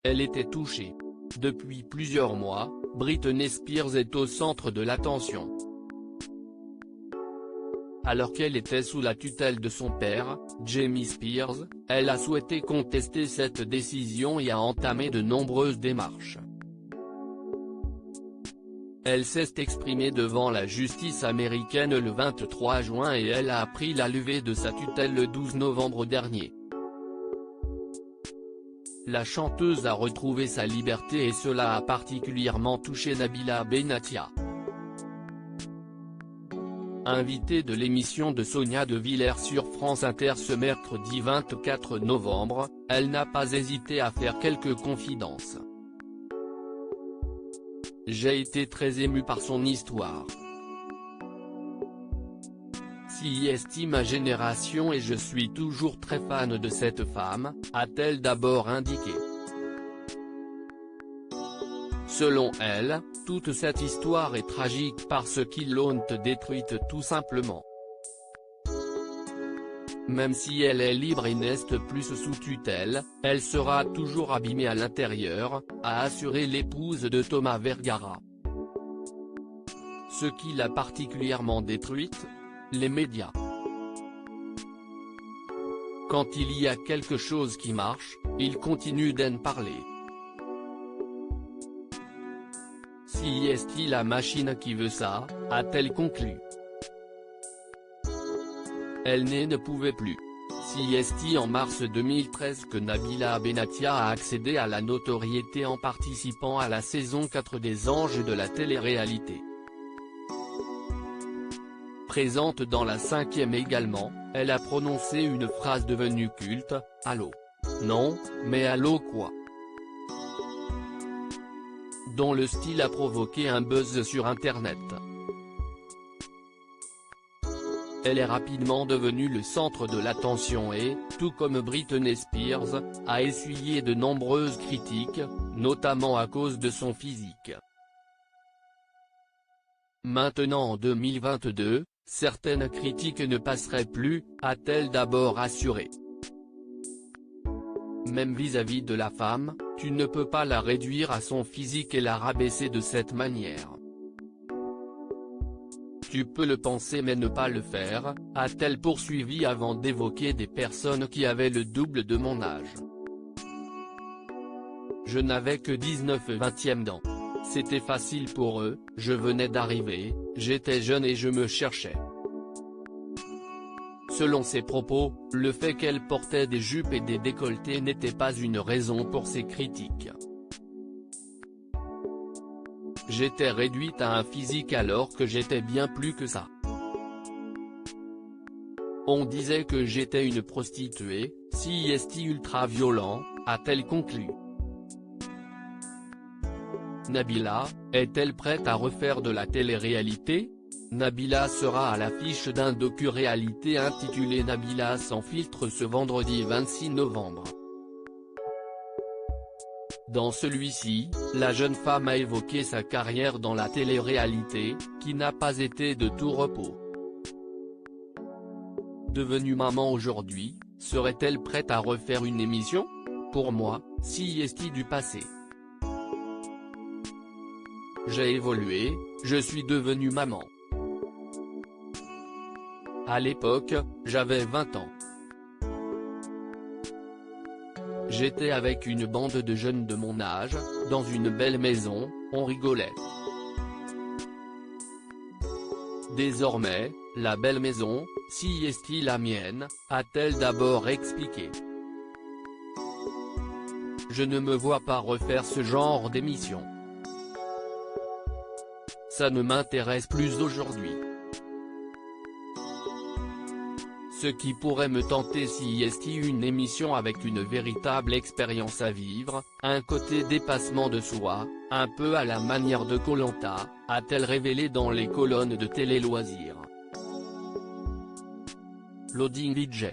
Elle était touchée. Depuis plusieurs mois, Britney Spears est au centre de l'attention. Alors qu'elle était sous la tutelle de son père, Jamie Spears, elle a souhaité contester cette décision et a entamé de nombreuses démarches. Elle s'est exprimée devant la justice américaine le 23 juin et elle a appris la levée de sa tutelle le 12 novembre dernier. La chanteuse a retrouvé sa liberté et cela a particulièrement touché Nabila Benatia. Invitée de l'émission de Sonia De Villers sur France Inter ce mercredi 24 novembre, elle n'a pas hésité à faire quelques confidences. J'ai été très ému par son histoire. Si estime ma génération et je suis toujours très fan de cette femme, a-t-elle d'abord indiqué. Selon elle, toute cette histoire est tragique parce qu'ils l'ont détruite tout simplement. Même si elle est libre et n'est plus sous tutelle, elle sera toujours abîmée à l'intérieur, a assuré l'épouse de Thomas Vergara. Ce qui l'a particulièrement détruite ? Les médias. Quand il y a quelque chose qui marche, ils continuent d'en parler. Si est-il la machine qui veut ça, a-t-elle conclu. Elle ne pouvait plus. Si est-il en mars 2013 que Nabila Benatia a accédé à la notoriété en participant à la saison 4 des Anges de la télé-réalité. Présente dans la 5e également, elle a prononcé une phrase devenue culte, « Allô. Non, mais allô quoi ?» dont le style a provoqué un buzz sur Internet. Elle est rapidement devenue le centre de l'attention et, tout comme Britney Spears, a essuyé de nombreuses critiques, notamment à cause de son physique. Maintenant en 2022, certaines critiques ne passeraient plus, a-t-elle d'abord assuré. Même vis-à-vis de la femme, tu ne peux pas la réduire à son physique et la rabaisser de cette manière. Tu peux le penser mais ne pas le faire, a-t-elle poursuivi avant d'évoquer des personnes qui avaient le double de mon âge. Je n'avais que 19 et 20e ans. C'était facile pour eux, je venais d'arriver, j'étais jeune et je me cherchais. Selon ses propos, le fait qu'elle portait des jupes et des décolletés n'était pas une raison pour ses critiques. J'étais réduite à un physique alors que j'étais bien plus que ça. On disait que j'étais une prostituée, si est ultra violent, a-t-elle conclu. Nabila, est-elle prête à refaire de la télé-réalité ? Nabila sera à l'affiche d'un docu-réalité intitulé Nabila sans filtre ce vendredi 26 novembre. Dans celui-ci, la jeune femme a évoqué sa carrière dans la télé-réalité, qui n'a pas été de tout repos. Devenue maman aujourd'hui, serait-elle prête à refaire une émission ? Pour moi, si est-il du passé. J'ai évolué, je suis devenue maman. À l'époque, j'avais 20 ans. J'étais avec une bande de jeunes de mon âge, dans une belle maison, on rigolait. Désormais, la belle maison, si est-il la mienne, a-t-elle d'abord expliqué. Je ne me vois pas refaire ce genre d'émission. Ça ne m'intéresse plus aujourd'hui. Ce qui pourrait me tenter si est-il une émission avec une véritable expérience à vivre, un côté dépassement de soi, un peu à la manière de Koh-Lanta, a-t-elle révélé dans les colonnes de Télé Loisirs. Loading DJ.